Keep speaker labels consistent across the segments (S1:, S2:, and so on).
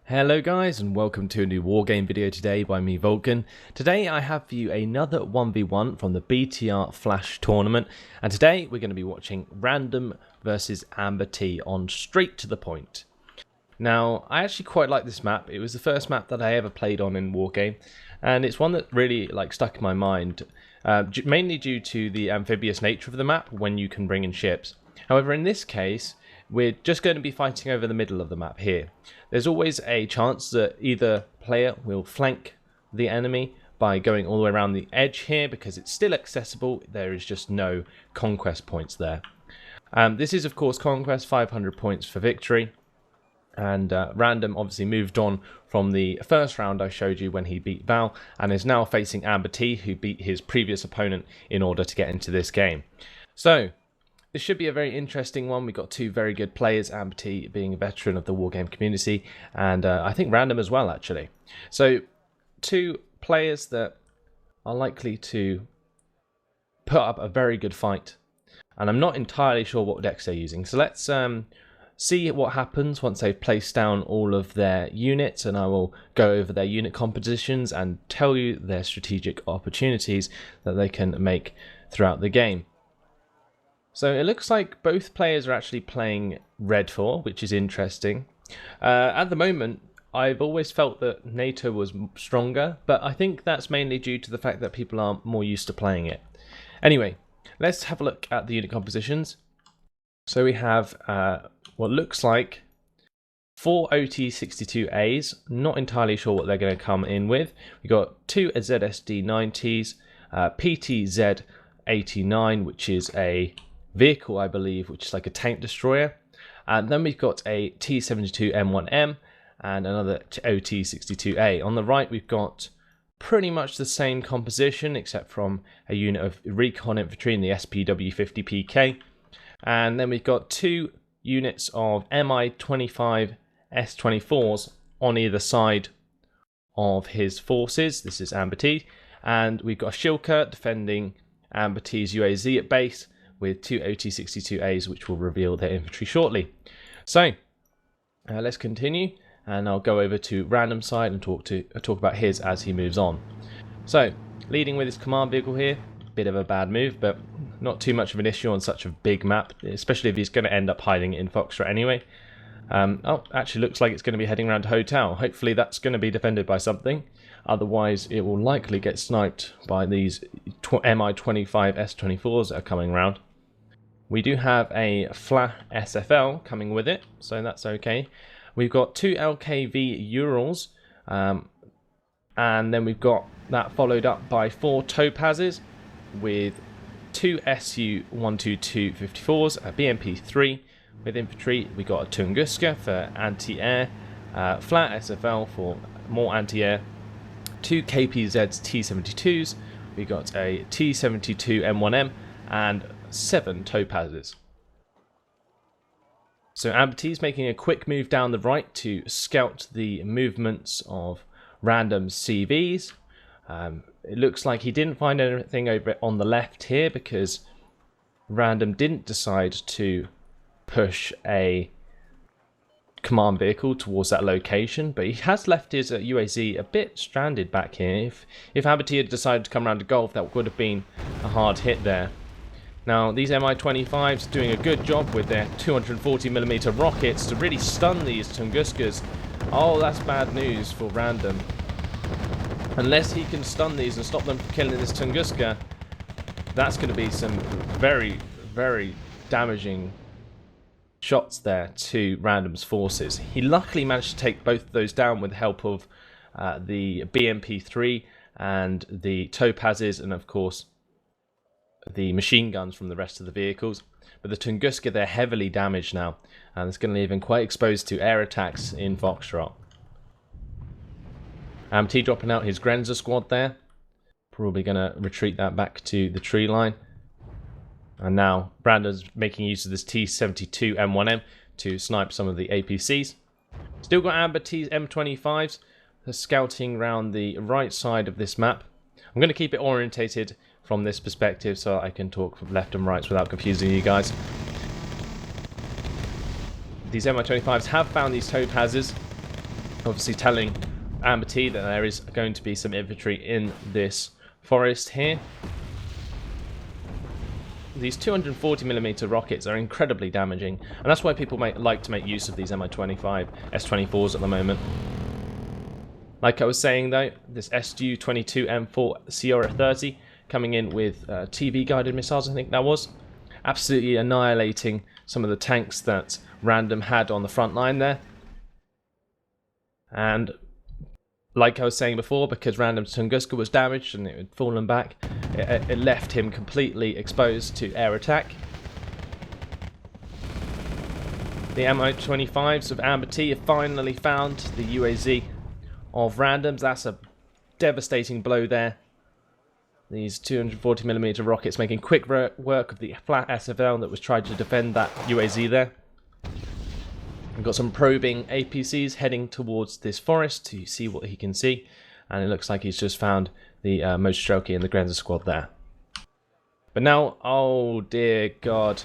S1: Hello guys and welcome to a new Wargame video today by me Vulcan. Today I have for you another 1v1 from the BTR Flash tournament, and today we're going to be watching Random versus AmberT on Straight to the Point. Now I actually quite like this map. It was the first map that I ever played on in Wargame, and it's one that really stuck in my mind, mainly due to the amphibious nature of the map when you can bring in ships. However, in this case we're just going to be fighting over the middle of the map here. There's always a chance that either player will flank the enemy by going all the way around the edge here because it's still accessible. There is just no conquest points there. This is of course conquest, 500 points for victory. And Random obviously moved on from the first round I showed you when he beat Val, and is now facing AmberT, who beat his previous opponent in order to get into this game. So this should be a very interesting one. We've got two very good players, AmberT being a veteran of the Wargame community, and I think Random as well, actually. So two players that are likely to put up a very good fight, and I'm not entirely sure what decks they're using. So let's see what happens once they've placed down all of their units, and I will go over their unit compositions and tell you their strategic opportunities that they can make throughout the game. So it looks like both players are actually playing Red 4, which is interesting. At the moment, I've always felt that NATO was stronger, but I think that's mainly due to the fact that people are more used to playing it. Anyway, let's have a look at the unit compositions. So we have what looks like 4 OT62As, not entirely sure what they're going to come in with. We've got 2 ZSD90s, PTZ89, which is a vehicle, I believe, which is like a tank destroyer, and then we've got a T72M1M and another OT62A. On the right we've got pretty much the same composition except from a unit of recon infantry in the SPW50PK, and then we've got 2 units of Mi-25 S24s on either side of his forces. This is AmberT, and we've got a Shilker defending AmberT's UAZ at base, with 2 OT62As, which will reveal their infantry shortly. So let's continue, and I'll go over to Random side and talk about his as he moves on. So leading with his command vehicle here, bit of a bad move, but not too much of an issue on such a big map, especially if he's going to end up hiding it in Foxtrot anyway. Oh, actually looks like it's going to be heading around to Hotel. Hopefully that's going to be defended by something. Otherwise it will likely get sniped by these Mi-25 S24s that are coming around. We do have a FLA SFL coming with it, so that's okay. We've got 2 LKV Urals, and then we've got that followed up by 4 Topazes with 2 Su-122-54s, a BMP-3 with infantry. We got a Tunguska for anti-air, FLA SFL for more anti-air, 2 KPZs T-72s. We got a T-72M1M and 7 Topazes. So AmberT's making a quick move down the right to scout the movements of Random CVs. It looks like he didn't find anything over on the left here because Random didn't decide to push a command vehicle towards that location, but he has left his UAZ a bit stranded back here. If AmberT had decided to come around to Gulf, that would have been a hard hit there. Now these Mi-25s are doing a good job with their 240mm rockets to really stun these Tunguskas. Oh, that's bad news for Random. Unless he can stun these and stop them from killing this Tunguska, that's going to be some very, very damaging shots there to Random's forces. He luckily managed to take both of those down with the help of the BMP-3 and the Topazes, and of course the machine guns from the rest of the vehicles. But the Tunguska, they're heavily damaged now, and it's going to leave him quite exposed to air attacks in Foxtrot. AmberT dropping out his Grenza squad there, probably going to retreat that back to the tree line. And now Brandon's making use of this T-72M1M to snipe some of the APCs. Still got AmberT's M25s. They're scouting around the right side of this map. I'm going to keep it orientated from this perspective so I can talk from left and right without confusing you guys. These Mi-25s have found these Topazes, obviously telling AmberT that there is going to be some infantry in this forest here. These 240mm rockets are incredibly damaging, and that's why people like to make use of these Mi-25 S-24s at the moment. Like I was saying though, this Su-22 M4 Sierra 30 coming in with TV guided missiles, I think that was, absolutely annihilating some of the tanks that Random had on the front line there. And like I was saying before, because Random's Tunguska was damaged and it had fallen back, it left him completely exposed to air attack. The Mi-25s of AmberT have finally found the UAZ of Random's. That's a devastating blow there. These 240mm rockets making quick work of the flat SFL that was trying to defend that UAZ there. We've got some probing APCs heading towards this forest to see what he can see, and it looks like he's just found the Motorstrelki and the Grenza squad there. But now, oh dear God,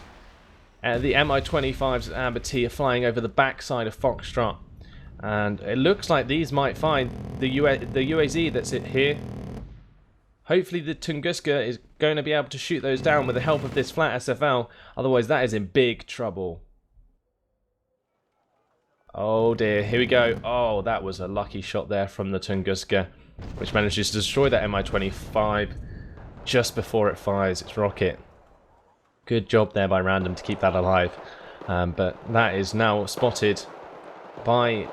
S1: the Mi-25s at AmberT are flying over the backside of Foxtrot, and it looks like these might find the UAZ that's here. Hopefully the Tunguska is going to be able to shoot those down with the help of this flat SFL, otherwise that is in big trouble. Oh dear, here we go. Oh, that was a lucky shot there from the Tunguska, which manages to destroy that Mi-25 just before it fires its rocket. Good job there by Random to keep that alive. But that is now spotted by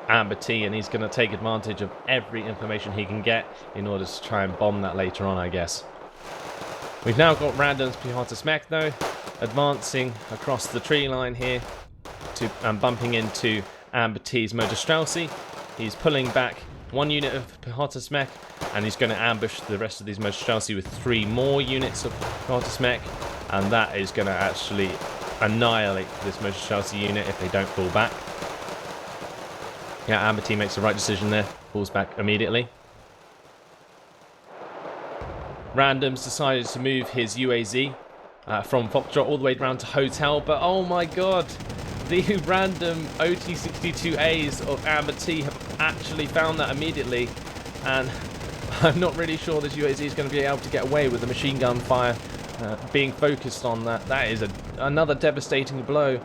S1: AmberT, and he's going to take advantage of every information he can get in order to try and bomb that later on, I guess. We've now got Random's Pichota Smek though, advancing across the tree line here and bumping into AmberT's Motorstrelki. He's pulling back one unit of Pichota Smek, and he's going to ambush the rest of these Motorstrelki with 3 more units of Pichota Smek, and that is going to actually annihilate this Motorstrelki unit if they don't fall back. Yeah, AmberT makes the right decision there, falls back immediately. Random's decided to move his UAZ from Foxtrot all the way down to Hotel, but oh my God, the random OT-62As of AmberT have actually found that immediately, and I'm not really sure this UAZ is going to be able to get away with the machine gun fire being focused on that. That is another devastating blow.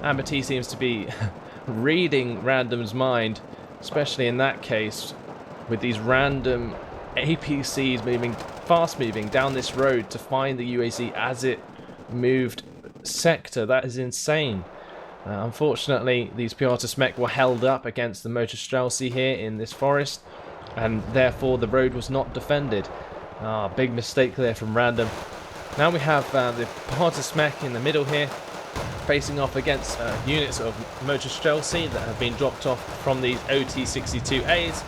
S1: AmberT seems to be reading Random's mind, especially in that case, with these random APCs moving, fast moving down this road to find the UAZ as it moved sector. That is insane. Unfortunately, these Pichota Smek were held up against the Motorstrelki here in this forest, and therefore the road was not defended. Big mistake there from Random. Now we have the Pichota Smek in the middle here, facing off against units of Motorstrelki that have been dropped off from these OT-62As.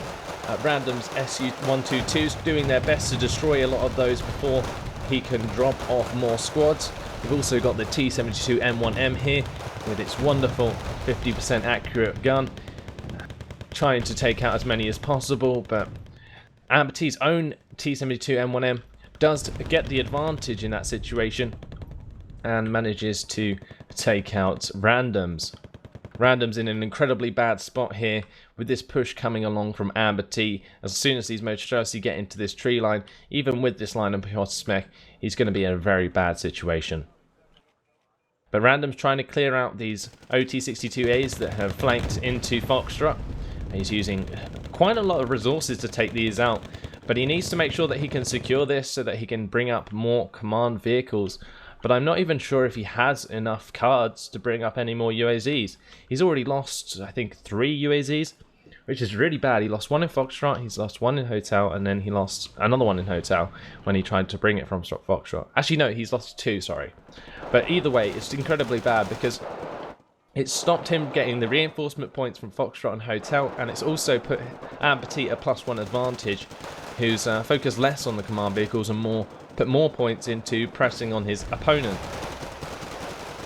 S1: Random's Su-122s doing their best to destroy a lot of those before he can drop off more squads. We've also got the T-72 M1M here with its wonderful 50% accurate gun, trying to take out as many as possible, but AmberT's own T-72 M1M does get the advantage in that situation and manages to take out Random's. Random's in an incredibly bad spot here with this push coming along from AmberT. As soon as these Motorstrelki get into this tree line, even with this line of Pichota Smek, he's going to be in a very bad situation. But Random's trying to clear out these OT-62As that have flanked into Foxtrot. He's using quite a lot of resources to take these out, but he needs to make sure that he can secure this so that he can bring up more command vehicles. But I'm not even sure if he has enough cards to bring up any more UAZs. He's already lost, I think, 3 UAZs, which is really bad. He lost 1 in Foxtrot, he's lost 1 in Hotel, and then he lost another 1 in Hotel when he tried to bring it from Foxtrot. Actually, no, he's lost 2, sorry. But either way, it's incredibly bad because it stopped him getting the reinforcement points from Foxtrot and Hotel, and it's also put AmberT a +1 advantage, who's focused less on the command vehicles and put more points into pressing on his opponent.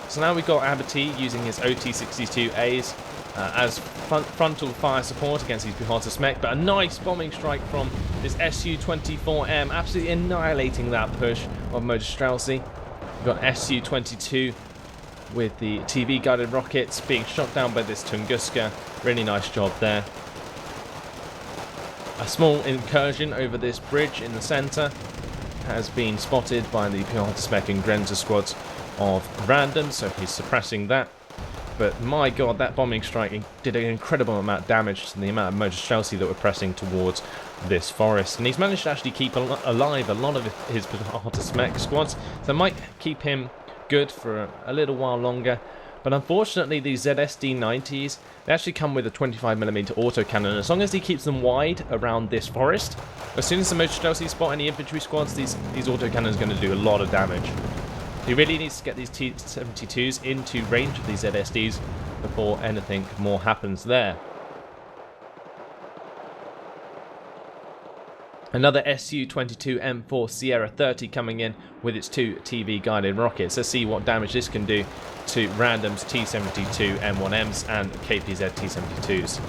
S1: So now we've got AmberT using his OT-62As as frontal fire support against these Pichota Smek, but a nice bombing strike from this Su-24M, absolutely annihilating that push of Motorstrelki. We've got Su-22 with the TV guided rockets being shot down by this Tunguska. Really nice job there. A small incursion over this bridge in the centre has been spotted by the Piotr and Grenza squads of random, so he's suppressing that. But my god, that bombing strike did an incredible amount of damage to the amount of motor Chelsea that were pressing towards this forest. And he's managed to actually keep alive a lot of his Piotr squads, so it might keep him good for a little while longer. But unfortunately, these ZSD-90s, they actually come with a 25mm autocannon. As long as he keeps them wide around this forest, as soon as the motor Chelsea spot any infantry squads, these autocannons are going to do a lot of damage. He really needs to get these T-72s into range of these ZSDs before anything more happens there. Another Su-22M4 Sierra 30 coming in with its 2 TV-guided rockets. Let's see what damage this can do to Random's T-72 M1Ms and KPZ T-72s.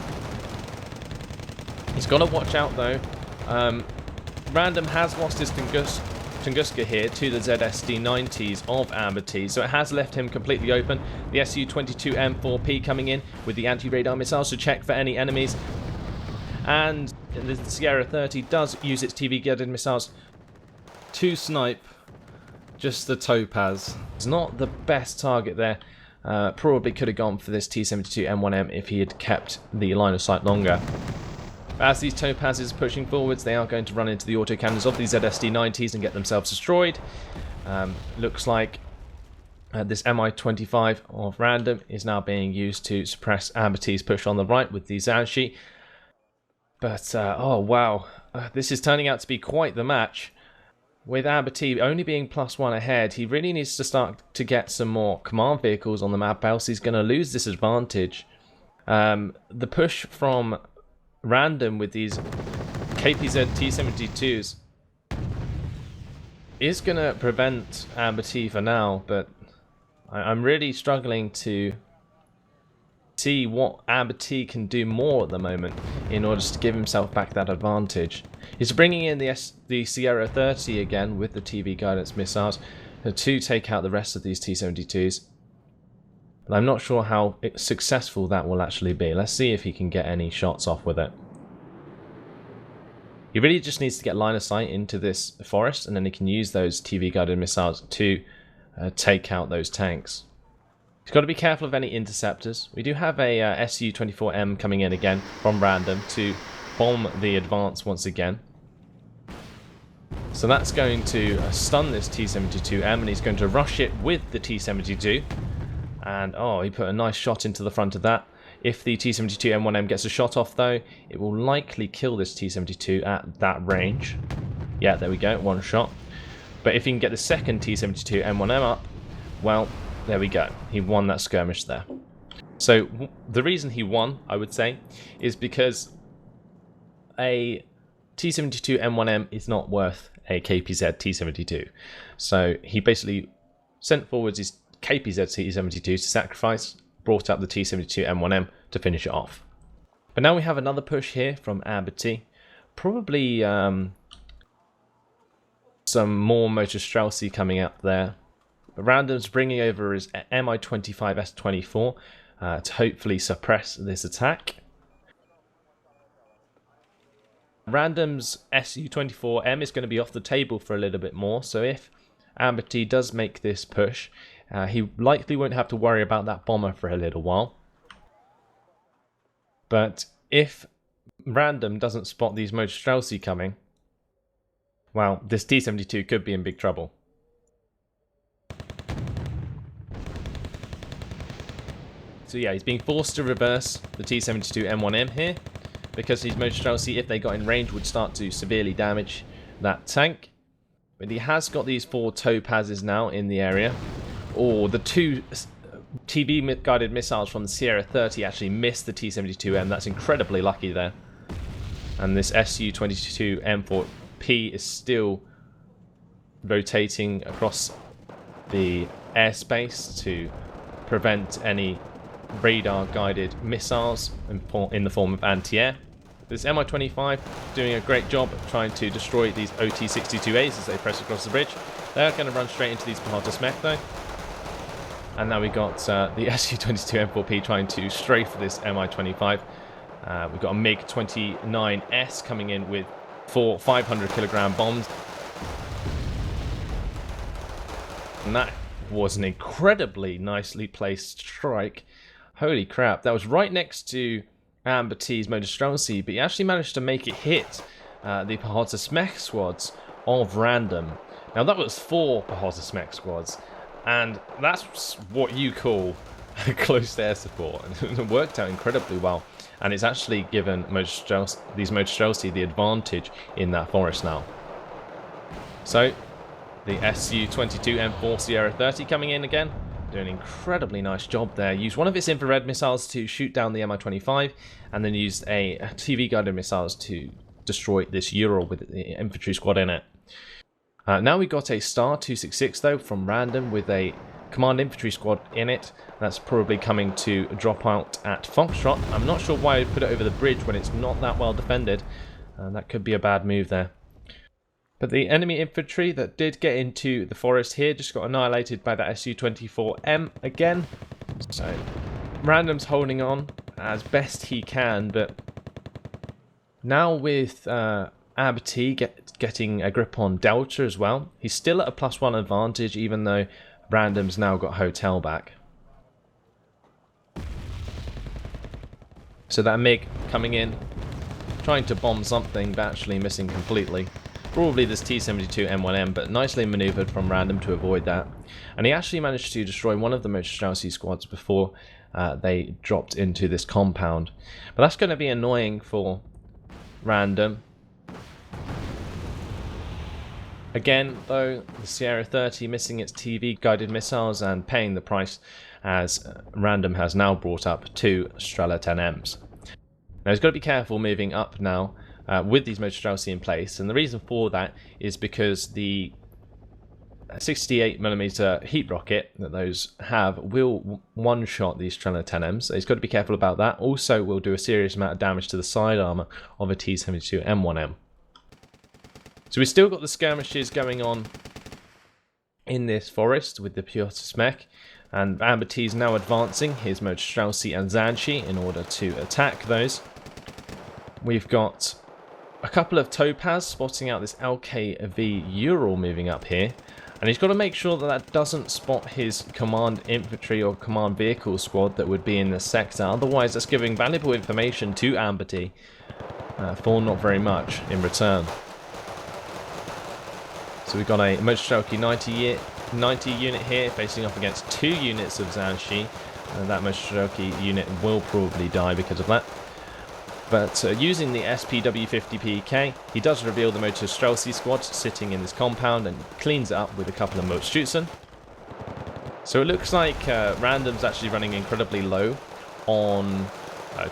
S1: He's got to watch out though. Random has lost his Tunguska here to the ZSD-90s of AmberT, so it has left him completely open. The Su-22M4P coming in with the anti-radar missiles to check for any enemies. And the Sierra 30 does use its TV-guided missiles to snipe just the Topaz. It's not the best target there. Probably could have gone for this T-72 M1M if he had kept the line of sight longer. As these Topazes are pushing forwards, they are going to run into the autocannons of these ZSD-90s and get themselves destroyed. Looks like this Mi-25 of Random is now being used to suppress AmberT's push on the right with the Zhanshi. But, oh wow, this is turning out to be quite the match. With AmberT only being +1 ahead, he really needs to start to get some more command vehicles on the map, else he's going to lose this advantage. The push from Random with these KPZ T-72s is going to prevent AmberT for now, but I'm really struggling to see what AmberT can do more at the moment in order to give himself back that advantage. He's bringing in the Sierra 30 again with the TV guidance missiles to take out the rest of these T-72s. But I'm not sure how successful that will actually be. Let's see if he can get any shots off with it. He really just needs to get line of sight into this forest, and then he can use those TV guided missiles to take out those tanks. He's got to be careful of any interceptors. We do have a Su-24M coming in again from Random to bomb the advance once again. So that's going to stun this T-72M, and he's going to rush it with the T-72. And oh, he put a nice shot into the front of that. If the T-72 M1M gets a shot off though, it will likely kill this T-72 at that range. Yeah, there we go, one shot. But if he can get the second T-72 M1M up, well, there we go. He won that skirmish there. So the reason he won, I would say, is because a T-72 M1M is not worth a KPZ T-72. So he basically sent forwards his KPZ T-72 to sacrifice, brought up the T-72 M1M to finish it off. But now we have another push here from AmberT. Probably some more motor Streltsy coming up there. But Random's bringing over his Mi-25 S24 to hopefully suppress this attack. Random's Su-24M is going to be off the table for a little bit more, so if AmberT does make this push, he likely won't have to worry about that bomber for a little while. But if Random doesn't spot these motor Streltsy coming, well, this T-72 could be in big trouble. So yeah, he's being forced to reverse the T-72 M1M here, because these motor Streltsy, if they got in range, would start to severely damage that tank. But he has got these 4 Topazes now in the area. Oh, the 2 TV-guided missiles from the Sierra 30 actually missed the T-72M. That's incredibly lucky there. And this Su-22 M4P is still rotating across the airspace to prevent any radar-guided missiles in the form of anti-air. This Mi-25 doing a great job of trying to destroy these OT-62As as they press across the bridge. They're going to run straight into these Piotr though. And now we got the Su-22 M4P trying to strafe this Mi-25. We've got a MiG-29S coming in with 4 500-kilogram bombs. And that was an incredibly nicely placed strike. Holy crap, that was right next to AmberT's Motor Streltsy, but he actually managed to make it hit the Pehota mech squads of Random. Now that was 4 Pehota mech squads, and that's what you call close air support. And it worked out incredibly well, and it's actually given these Motor Streltsy the advantage in that forest now. So the Su-22 M4 Sierra 30 coming in again, doing an incredibly nice job there. Used one of its infrared missiles to shoot down the Mi-25, and then used a TV guided missiles to destroy this Ural with the infantry squad in it. Now we got a Star 266 though from Random with a command infantry squad in it. That's probably coming to drop out at Foxtrot. I'm not sure why I put it over the bridge when it's not that well defended. That could be a bad move there. But the enemy infantry that did get into the forest here just got annihilated by that Su-24M again. So Random's holding on as best he can, but now with AmberT getting a grip on Delta as well, he's still at a +1 advantage even though Random's now got Hotel back. So that MiG coming in, trying to bomb something but actually missing completely. Probably this T-72 M1M, but nicely maneuvered from Random to avoid that. And he actually managed to destroy one of the Motor Streltsy squads before they dropped into this compound. But that's going to be annoying for Random. Again, though, the Sierra 30 missing its TV guided missiles and paying the price as Random has now brought up 2 Strela 10Ms. Now he's got to be careful moving up now with these Motor Streltsy in place, and the reason for that is because the 68mm heat rocket that those have will one-shot these Strela 10Ms, so he's got to be careful about that. Also will do a serious amount of damage to the side armour of a T-72 M1M. So we've still got the skirmishes going on in this forest with the Pehota mech, and AmberT is now advancing his Motor Streltsy and Zanshi in order to attack those. We've got a couple of Topaz spotting out this LKV Ural moving up here, and he's got to make sure that that doesn't spot his command infantry or command vehicle squad that would be in this sector. Otherwise that's giving valuable information to AmberT for not very much in return. So we've got a Motor Streltsy 90 unit here facing off against 2 units of Zanshi, and that Motor Streltsy unit will probably die because of that. But using the SPW50 PK, he does reveal the Motor Streltsy squad sitting in this compound and cleans it up with a couple of Motorschützen. So it looks like Random's actually running incredibly low on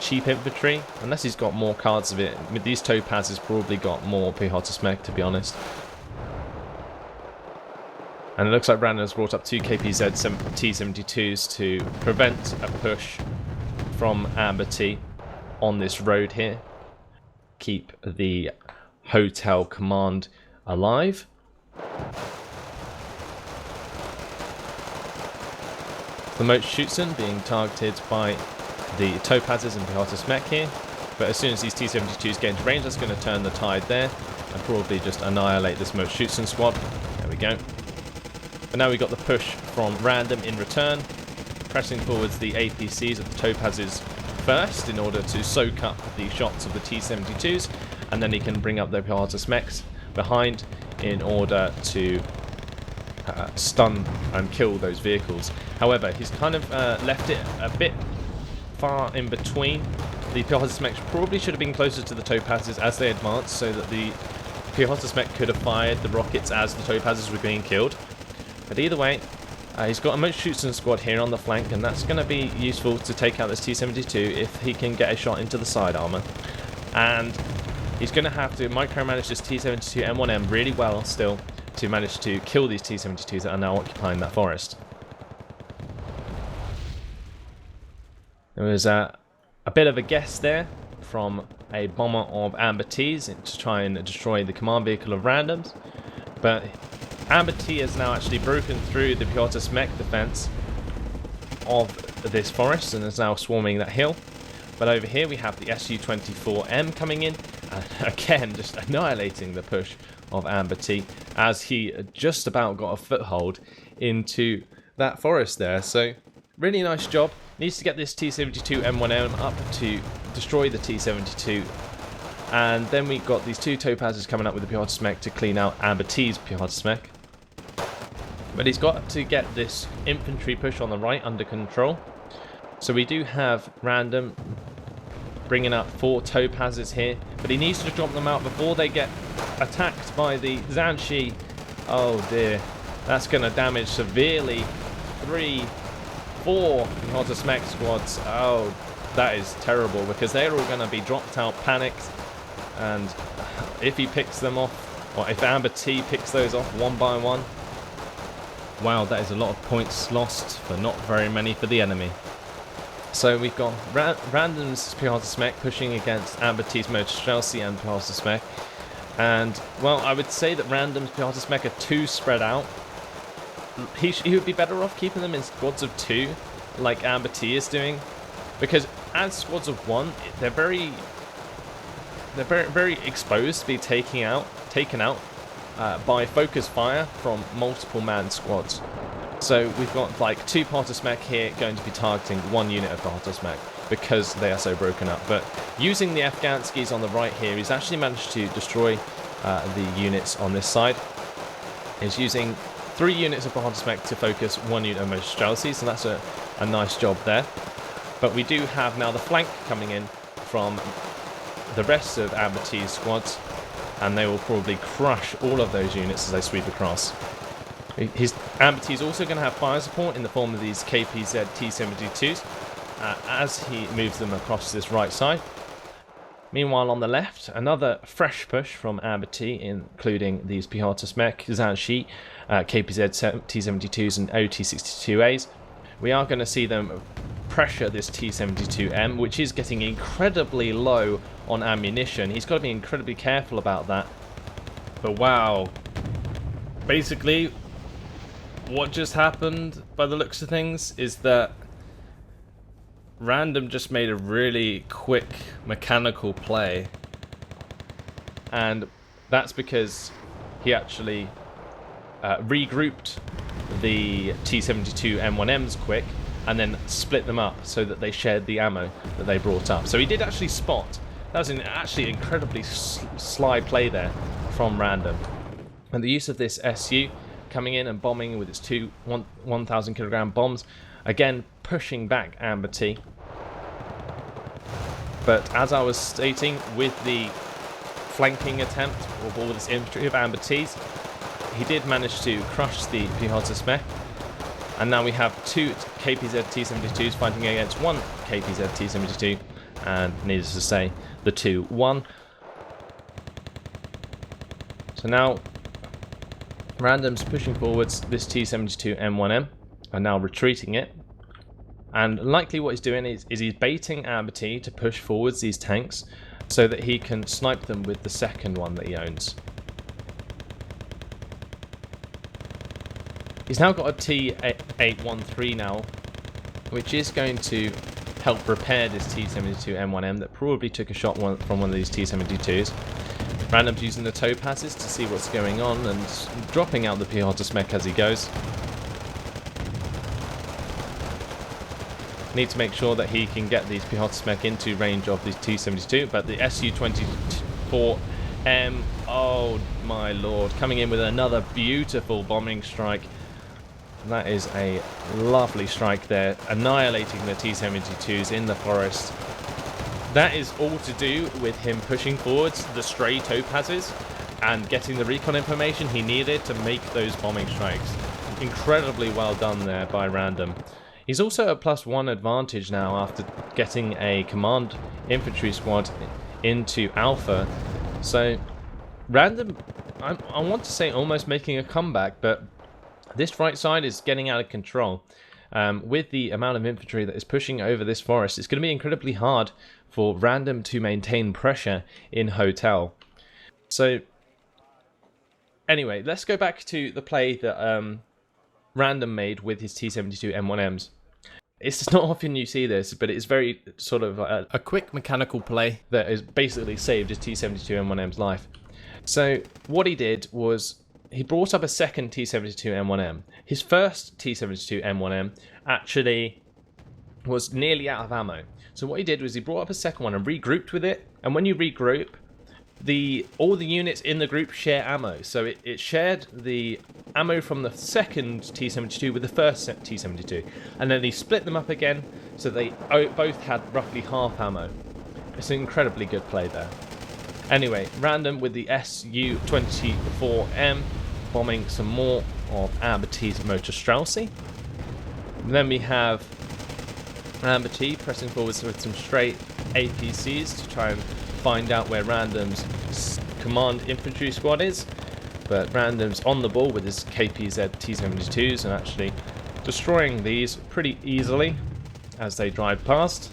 S1: cheap infantry, unless he's got more cards of it. With these Topaz, he's probably got more Pehota mech, to be honest. And it looks like Random's brought up 2 KPZ T-72s to prevent a push from AmberT on this road here. Keep the hotel command alive. The Motorschützen being targeted by the Topazes and Pehota mech here. But as soon as these T-72s get into range, that's going to turn the tide there and probably just annihilate this Motorschützen squad. There we go. But now we've got the push from Random in return, pressing forwards the APCs of the Topazes first in order to soak up the shots of the T-72s, and then he can bring up the Pehota mechs behind in order to stun and kill those vehicles. However, he's kind of left it a bit far in between. The Pehota mechs probably should have been closer to the Topazes as they advanced, so that the Pehota mech could have fired the rockets as the Topazes were being killed. But either way, he's got a Motorschützen squad here on the flank, and that's going to be useful to take out this T-72 if he can get a shot into the side armour. And he's going to have to micromanage this T-72 M1M really well still to manage to kill these T-72s that are now occupying that forest. There was a bit of a guess there from a bomber of AmberT's to try and destroy the command vehicle of Randoms, but AmberT has now actually broken through the Pehota mech defense of this forest and is now swarming that hill. But over here we have the SU-24M coming in, and again just annihilating the push of AmberT as he just about got a foothold into that forest there. So really nice job. Needs to get this T-72M1M up to destroy the T-72. And then we got these two topazes coming up with the Pihatismek to clean out AmberT's Pihatismek. But he's got to get this infantry push on the right under control. So we do have Random bringing up 4 topazes here, but he needs to drop them out before they get attacked by the Zhanshi. Oh dear, that's going to damage severely 3, 4 Pihatismek squads. Oh, that is terrible because they're all going to be dropped out, panicked, and if he picks them off, or if AmberT picks those off one by one, wow, that is a lot of points lost for not very many for the enemy. So we've got Random's Pihatismek pushing against AmberT's Motorstrelcy and Pihatismek. And, well, I would say that Random's Pihatismek are too spread out. He would be better off keeping them in squads of 2, like AmberT is doing. Because as squads of 1, they're very exposed to be taken out by focus fire from multiple man squads. So we've got like 2 Pihatismek here going to be targeting 1 unit of Pihatismek because they are so broken up. But using the Afghanskis on the right here, he's actually managed to destroy the units on this side. He's using 3 units of Pihatismek to focus 1 unit of Motorstrelcy, so that's a nice job there. But we do have now the flank coming in from the rest of AmberT's squads, and they will probably crush all of those units as they sweep across. AmberT is also going to have fire support in the form of these KPZ T-72s as he moves them across this right side. Meanwhile, on the left, another fresh push from AmberT, including these Pihatismek, Zhanshi, KPZ T-72s and OT-62As. We are going to see them pressure this T-72M, which is getting incredibly low on ammunition. He's got to be incredibly careful about that. But wow, basically what just happened by the looks of things is that Random just made a really quick mechanical play, and that's because he actually regrouped the T-72M1Ms quick and then split them up so that they shared the ammo that they brought up. So he did actually spot. That was an actually incredibly sly play there from Random. And the use of this SU coming in and bombing with its 2 1,000 kilogram bombs, again pushing back AmberT. But as I was stating, with the flanking attempt of all this infantry of AmberT's, he did manage to crush the Pihatismek. And now we have 2 KPZ T-72s fighting against 1 KPZ T-72, and needless to say, the 2 won. So now Random's pushing forwards this T-72M1M, and now retreating it. And likely what he's doing is he's baiting AmberT to push forwards these tanks so that he can snipe them with the second one that he owns. He's now got a T-813 now, which is going to help repair this T-72M1M that probably took a shot from one of these T-72s. Random's using the topazes to see what's going on and dropping out the Pihatismek as he goes. Need to make sure that he can get these Pihatismek into range of these T-72, but the SU-24M, oh my lord, coming in with another beautiful bombing strike. That is a lovely strike there, annihilating the T-72s in the forest. That is all to do with him pushing forwards the stray topazes and getting the recon information he needed to make those bombing strikes. Incredibly well done there by Random. He's also at +1 advantage now after getting a command infantry squad into Alpha. So Random, I want to say almost making a comeback, but this right side is getting out of control. With the amount of infantry that is pushing over this forest, it's going to be incredibly hard for Random to maintain pressure in Hotel. So anyway, let's go back to the play that Random made with his T-72M1Ms. It's not often you see this, but it's very sort of a quick mechanical play that has basically saved his T72M1M's life. So what he did was he brought up a second T72M1M. His first T72M1M actually was nearly out of ammo. So what he did was he brought up a second one and regrouped with it. And when you regroup, all the units in the group share ammo. So it shared the ammo from the second T72 with the first T72. And then he split them up again, so they both had roughly half ammo. It's an incredibly good play there. Anyway, Random with the SU-24M bombing some more of AmberT's Motor Streltsy. Then we have AmberT pressing forwards with some Strait APCs to try and find out where Random's command infantry squad is. But Random's on the ball with his KPZ T72s and actually destroying these pretty easily as they drive past.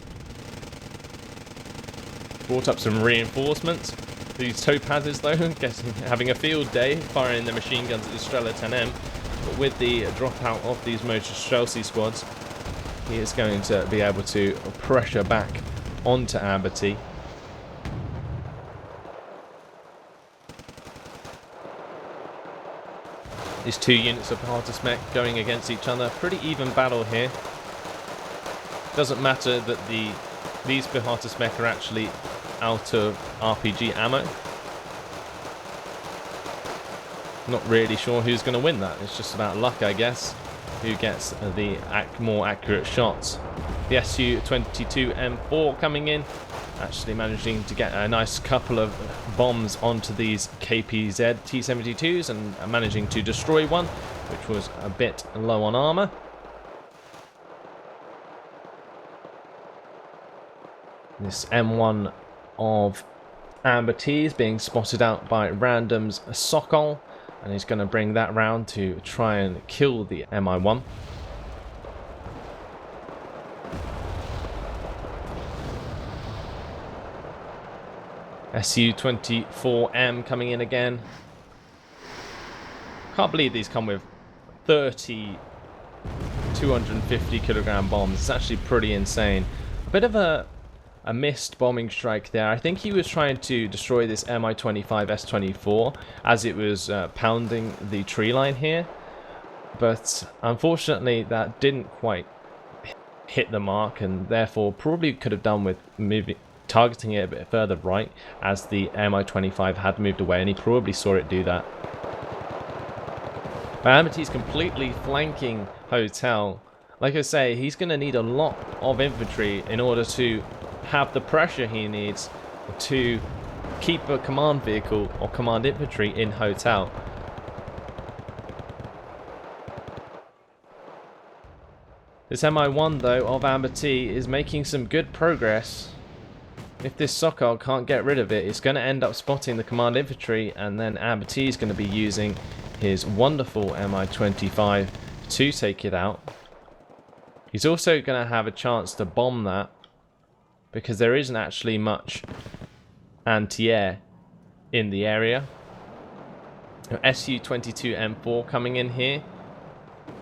S1: Brought up some reinforcements. These Topazes though, having a field day firing their machine guns at the Strela 10M. But with the dropout of these Motor Streltsy squads, he is going to be able to pressure back onto AmberT. These two units of Behartus Mech going against each other. Pretty even battle here. Doesn't matter that these Behartus Mech are actually out of RPG ammo. Not really sure who's going to win that. It's just about luck, I guess, who gets the more accurate shots. The SU-22M4 coming in, actually managing to get a nice couple of bombs onto these KPZ T-72s and managing to destroy one, which was a bit low on armor. This M1 of AmberT is being spotted out by Random's Sokol, and he's going to bring that round to try and kill the MI1. SU-24M coming in again. Can't believe these come with 30 250 kilogram bombs. It's actually pretty insane. A bit of a missed bombing strike there. I think he was trying to destroy this Mi-25 S-24 as it was pounding the tree line here, but unfortunately that didn't quite hit the mark, and therefore probably could have done with targeting it a bit further right, as the Mi-25 had moved away, and he probably saw it do that. But AmberT's completely flanking Hotel. Like I say, he's going to need a lot of infantry in order to have the pressure he needs to keep a command vehicle or command infantry in Hotel. This Mi-1 though of AmberT is making some good progress. If this Sokol can't get rid of it, it's going to end up spotting the command infantry, and then AmberT is going to be using his wonderful Mi-25 to take it out. He's also going to have a chance to bomb that, because there isn't actually much anti-air in the area. SU-22M4 coming in here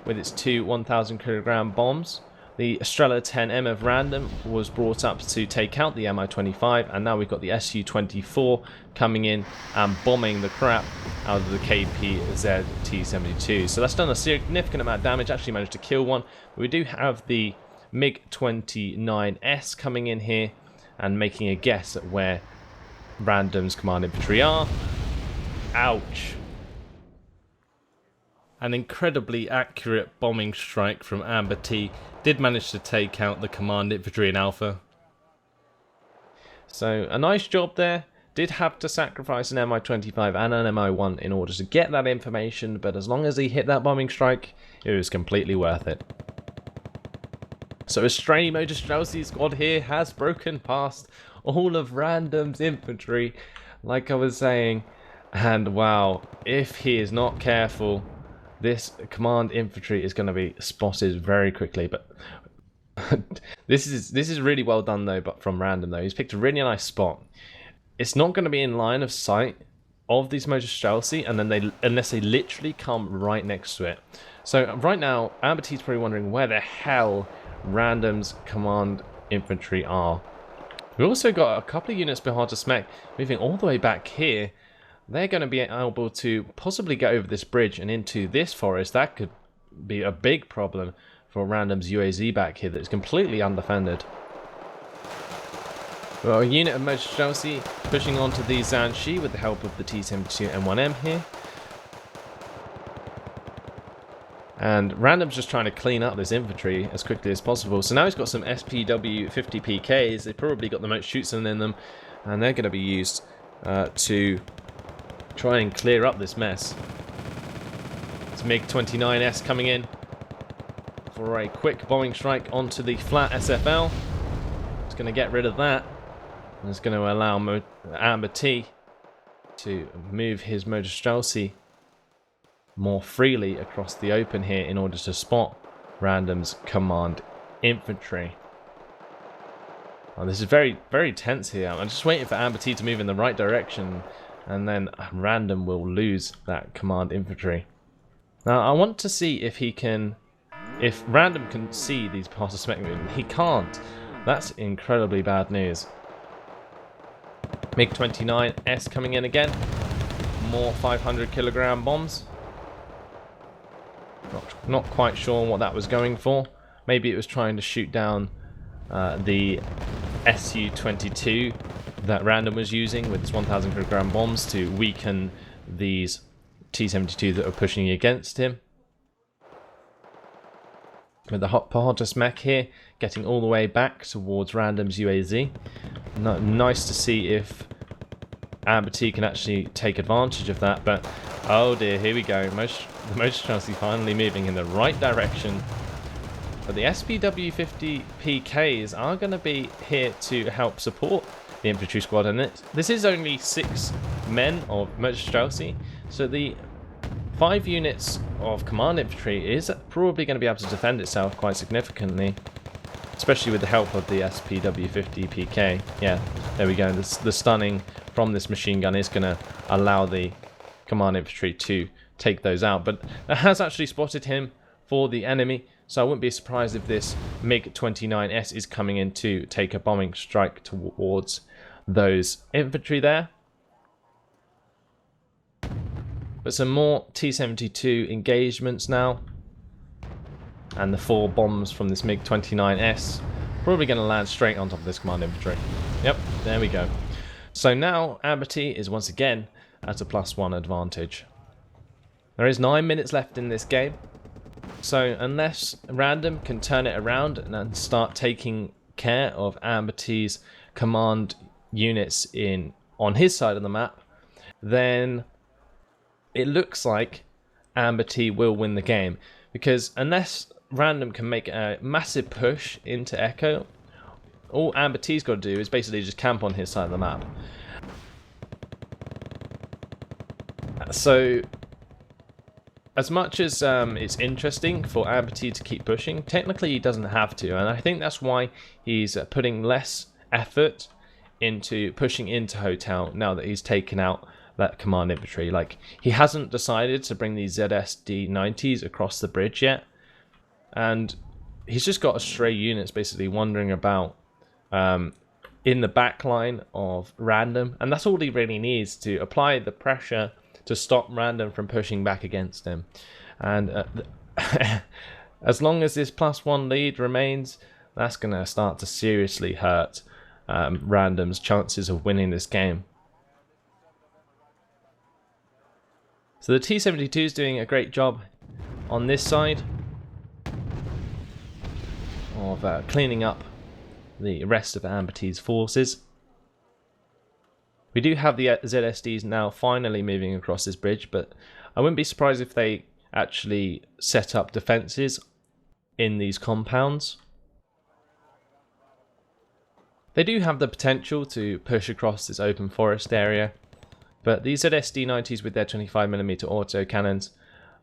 S1: with its two 1,000 kilogram bombs. The Strela 10M of Random was brought up to take out the Mi-25, and now we've got the SU-24 coming in and bombing the crap out of the KPZ T-72. So that's done a significant amount of damage, actually managed to kill one. But we do have the MiG-29S coming in here and making a guess at where Random's command infantry are. Ouch. An incredibly accurate bombing strike from AmberT did manage to take out the command infantry in Alpha. So a nice job there. Did have to sacrifice an Mi-25 and an Mi-1 in order to get that information, but as long as he hit that bombing strike, it was completely worth it. So a stray Motor Streltsy squad here has broken past all of Random's infantry, like I was saying, and wow, if he is not careful, this command infantry is going to be spotted very quickly. But this is really well done though, but from Random though. He's picked a really nice spot. It's not going to be in line of sight of these Motor Streltsy, and then unless they literally come right next to it. So right now, AmberT's probably wondering where the hell Random's command infantry are. We've also got a couple of units behind us mech moving all the way back here. They're going to be able to possibly get over this bridge and into this forest. That could be a big problem for Random's UAZ back here that's completely undefended. Well, a unit of Motor Chelsea pushing onto the Zhanshi with the help of the T-72 M1M here. And Random's just trying to clean up this infantry as quickly as possible. So now he's got some SPW 50 PKs. They've probably got the most shoots in them, and they're going to be used to try and clear up this mess. It's MiG-29S coming in for a quick bombing strike onto the flat SFL. It's going to get rid of that. And it's going to allow AmberT to move his Motor Streltsy more freely across the open here in order to spot Random's command infantry. Oh, this is very, very tense here. I'm just waiting for AmberT to move in the right direction, and then Random will lose that command infantry. Now, I want to see if he can, if Random can see these parts of spec movement. He can't. That's incredibly bad news. MiG-29S coming in again. More 500 kilogram bombs. Not quite sure what that was going for. Maybe it was trying to shoot down the Su-22 that Random was using with its 1,000 kilogram bombs to weaken these T-72 that are pushing against him. With the Hottest mech here getting all the way back towards Random's UAZ. Nice to see if AmberT can actually take advantage of that, but oh dear, here we go. The Motor Chelsea finally moving in the right direction. But the SPW 50 PKs are going to be here to help support the infantry squad, and this is only 6 men of Motor Chelsea, so the 5 units of command infantry is probably going to be able to defend itself quite significantly, especially with the help of the SPW 50 PK. Yeah, there we go. The stunning from this machine gun is going to allow the command infantry to take those out, but it has actually spotted him for the enemy, so I wouldn't be surprised if this MiG-29S is coming in to take a bombing strike towards those infantry there. But some more T-72 engagements now, and the 4 bombs from this MiG-29S probably going to land straight on top of this command infantry. Yep, there we go. So now AmberT is once again at a +1 advantage. There is 9 minutes left in this game, so unless Random can turn it around and start taking care of AmberT's command units on his side of the map, then it looks like AmberT will win the game, because unless Random can make a massive push into Echo, all AmberT's got to do is basically just camp on his side of the map. So, as much as it's interesting for AmberT to keep pushing, technically he doesn't have to, and I think that's why he's putting less effort into pushing into Hotel now that he's taken out that command infantry. Like, he hasn't decided to bring these ZSD-90s across the bridge yet, and he's just got stray units basically wandering about in the back line of Random, and that's all he really needs to apply the pressure to stop Random from pushing back against him. And as long as this +1 lead remains, that's going to start to seriously hurt Random's chances of winning this game. So the T-72 is doing a great job on this side of cleaning up the rest of AmberT's forces. We do have the ZSDs now finally moving across this bridge, but I wouldn't be surprised if they actually set up defences in these compounds. They do have the potential to push across this open forest area, but these ZSD-90s with their 25mm auto cannons,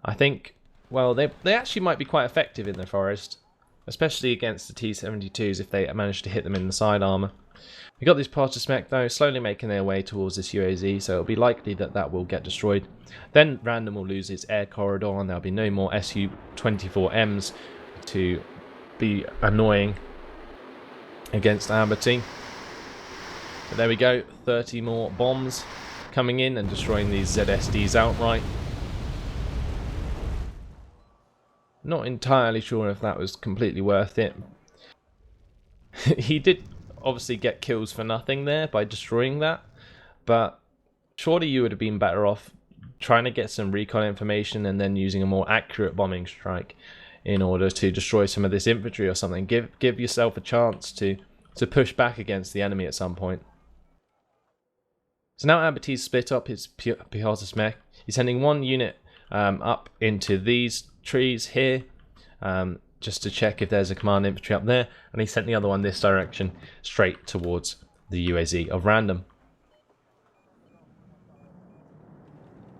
S1: I think, well, they actually might be quite effective in the forest, especially against the T-72s if they manage to hit them in the side armour. We got these parts mech though slowly making their way towards this UAZ, so it'll be likely that that will get destroyed. Then Random will lose its air corridor, and there'll be no more Su-24Ms to be annoying against AmberT. But there we go, 30 more bombs coming in and destroying these ZSDs outright. Not entirely sure if that was completely worth it. He did obviously get kills for nothing there by destroying that, but surely you would have been better off trying to get some recon information and then using a more accurate bombing strike in order to destroy some of this infantry or something. Give yourself a chance to push back against the enemy at some point. So now AmberT's split up his Piechota mech. He's sending one unit up into these trees here, just to check if there's a command infantry up there, and he sent the other one this direction, straight towards the UAZ of Random.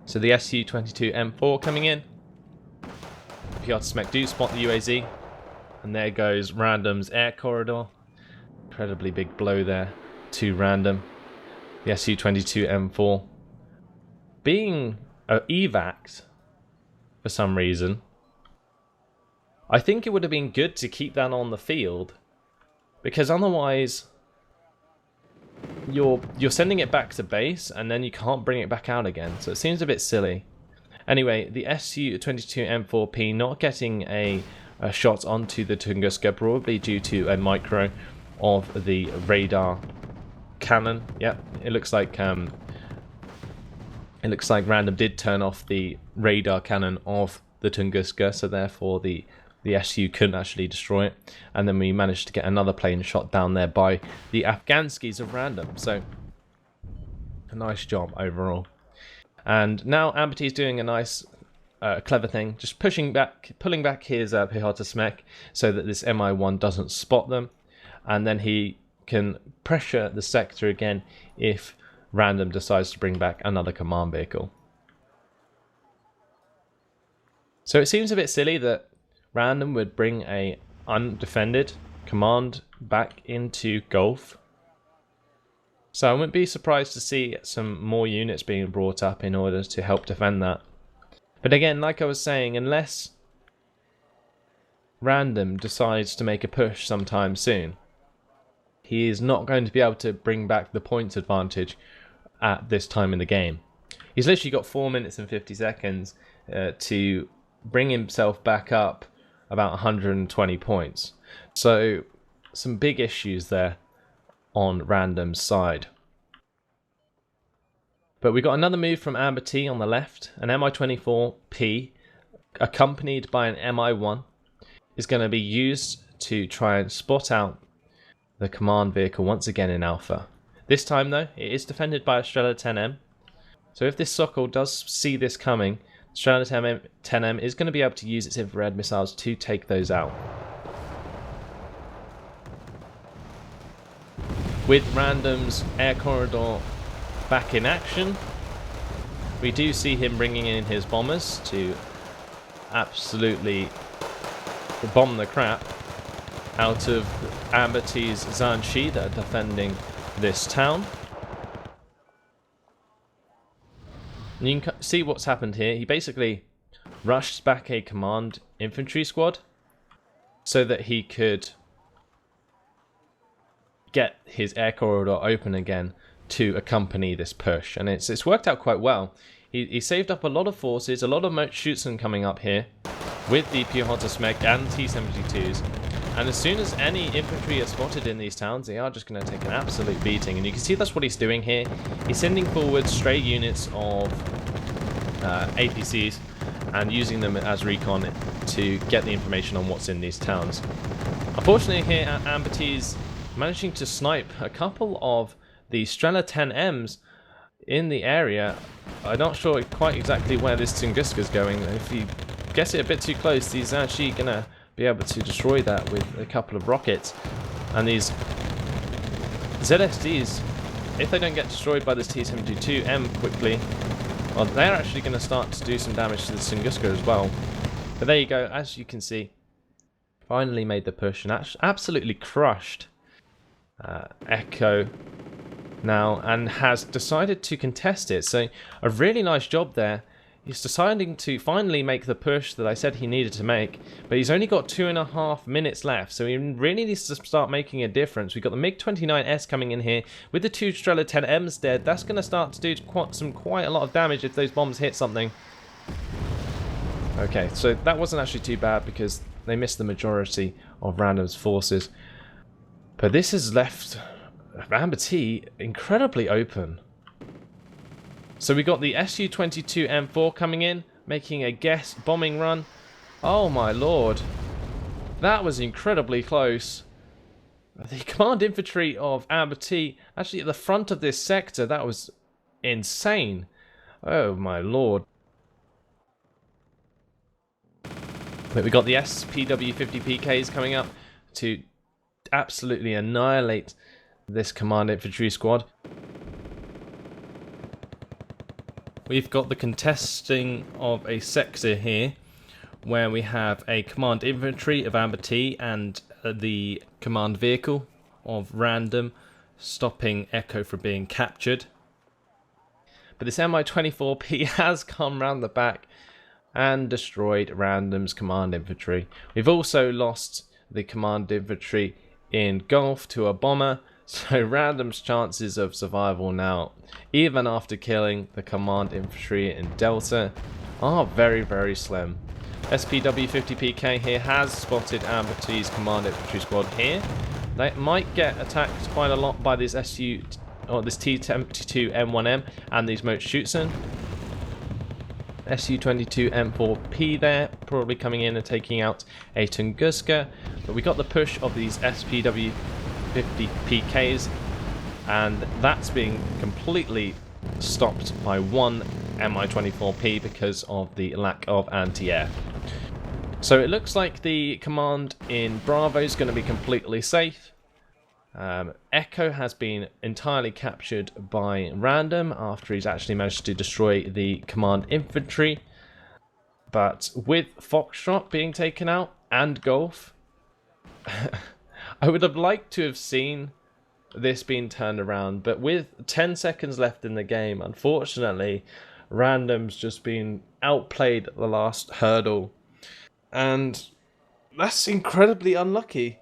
S1: So the Su-22M4 coming in. Piechota mech do spot the UAZ, and there goes Random's air corridor. Incredibly big blow there to Random. The Su-22M4 being evac for some reason. I think it would have been good to keep that on the field, because otherwise you're sending it back to base and then you can't bring it back out again, so it seems a bit silly. Anyway, the Su-22M4P not getting a shot onto the Tunguska, probably due to a micro of the radar cannon. Yep, it looks like Random did turn off the radar cannon of the Tunguska, so therefore the SU couldn't actually destroy it, and then we managed to get another plane shot down there by the Afghanskis of Random. So a nice job overall. And now AmberT is doing a nice clever thing, just pulling back his Piechota mech so that this Mi-1 doesn't spot them, and then he can pressure the sector again if Random decides to bring back another command vehicle. So it seems a bit silly that Random would bring a undefended command back into Gulf. So I wouldn't be surprised to see some more units being brought up in order to help defend that. But again, like I was saying, unless Random decides to make a push sometime soon, he is not going to be able to bring back the points advantage at this time in the game. He's literally got 4 minutes and 50 seconds to bring himself back up about 120 points. So some big issues there on Random's side. But we got another move from AmberT on the left. An Mi-24P accompanied by an Mi-1 is going to be used to try and spot out the command vehicle once again in Alpha. This time though, it is defended by a Strela 10M. So if this Sokol does see this coming, Strela 10M is going to be able to use its infrared missiles to take those out. With Random's air corridor back in action, we do see him bringing in his bombers to absolutely bomb the crap out of AmberT's Zhanshi that are defending this town. And you can see what's happened here. He basically rushed back a command infantry squad so that he could get his air corridor open again to accompany this push, and it's worked out quite well. He saved up a lot of forces, a lot of Schutzen coming up here with the Piechota mech and T-72s, and as soon as any infantry are spotted in these towns, they are just going to take an absolute beating, and you can see that's what he's doing here. He's sending forward stray units of APCs and using them as recon to get the information on what's in these towns. Unfortunately here, AmberT's managing to snipe a couple of the Strela 10Ms in the area. I'm not sure quite exactly where this Tunguska is going. If he gets it a bit too close, he's actually going to be able to destroy that with a couple of rockets. And these ZSDs, if they don't get destroyed by this T-72M quickly, well, they're actually going to start to do some damage to the Tunguska as well. But there you go, as you can see, finally made the push and absolutely crushed Echo now, and has decided to contest it. So a really nice job there. He's deciding to finally make the push that I said he needed to make, but he's only got 2.5 minutes left, so he really needs to start making a difference. We've got the MiG-29S coming in here with the 2 Strela 10Ms dead. That's going to start to do quite a lot of damage if those bombs hit something. Okay, so that wasn't actually too bad because they missed the majority of Random's forces. But this has left AmberT incredibly open. So we got the Su-22 M4 coming in, making a guess bombing run. Oh my lord. That was incredibly close. The command infantry of AmberT actually at the front of this sector, that was insane. Oh my lord. But we got the SPW-50 PKs coming up to absolutely annihilate this command infantry squad. We've got the contesting of a sector here where we have a command infantry of AmberT and the command vehicle of Random stopping Echo from being captured. But this Mi-24P has come round the back and destroyed Random's command infantry. We've also lost the command infantry in Gulf to a bomber, so Random's chances of survival now, even after killing the command infantry in Delta, are very, very slim. SPW-50 PK here has spotted AmberT's command infantry squad here. They might get attacked quite a lot by this this T-72 M1M and these Mote-Schutzen. Su-22 M4P there, probably coming in and taking out a Tunguska, but we got the push of these SPW-50 PKs, and that's being completely stopped by one Mi-24P because of the lack of anti-air. So it looks like the command in Bravo is going to be completely safe. Echo has been entirely captured by Random after he's actually managed to destroy the command infantry. But with Foxtrot being taken out and Golf, I would have liked to have seen this being turned around. But with 10 seconds left in the game, unfortunately, Random's just been outplayed at the last hurdle. And that's incredibly unlucky.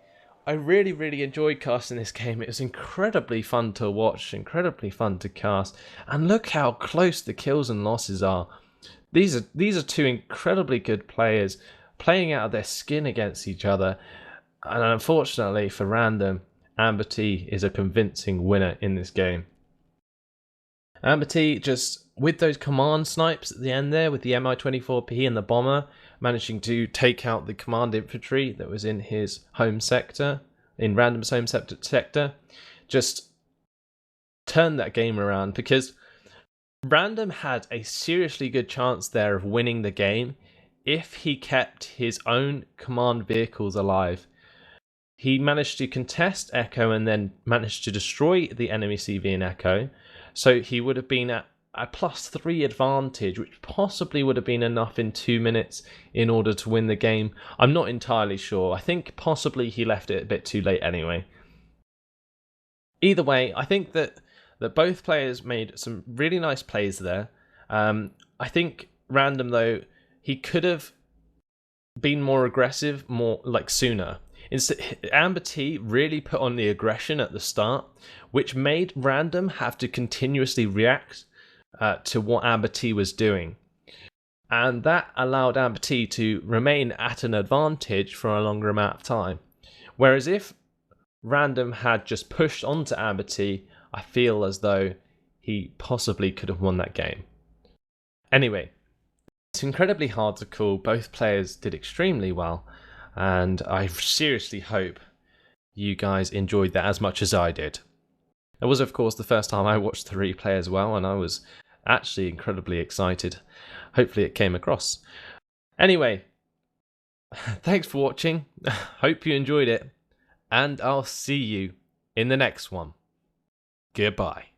S1: I really, really enjoyed casting this game. It was incredibly fun to watch, incredibly fun to cast. And look how close the kills and losses are. These are two incredibly good players playing out of their skin against each other. And unfortunately for Random, AmberT is a convincing winner in this game. AmberT just, with those command snipes at the end there, with the Mi-24P and the bomber, managing to take out the command infantry that was in his home sector, in Random's home sector, just turned that game around, because Random had a seriously good chance there of winning the game if he kept his own command vehicles alive. He managed to contest Echo and then managed to destroy the enemy CV in Echo, so he would have been at a +3 advantage, which possibly would have been enough in 2 minutes in order to win the game. I'm not entirely sure. I think possibly he left it a bit too late anyway. Either way, I think that both players made some really nice plays there. I think Random, though, he could have been more aggressive, more like sooner. Instead, AmberT really put on the aggression at the start, which made Random have to continuously react to what AmberT was doing. And that allowed AmberT to remain at an advantage for a longer amount of time. Whereas if Random had just pushed onto AmberT, I feel as though he possibly could have won that game. Anyway, it's incredibly hard to call. Both players did extremely well, and I seriously hope you guys enjoyed that as much as I did. It was, of course, the first time I watched the replay as well, and I was actually incredibly excited. Hopefully it came across. Anyway, thanks for watching. Hope you enjoyed it, and I'll see you in the next one. Goodbye.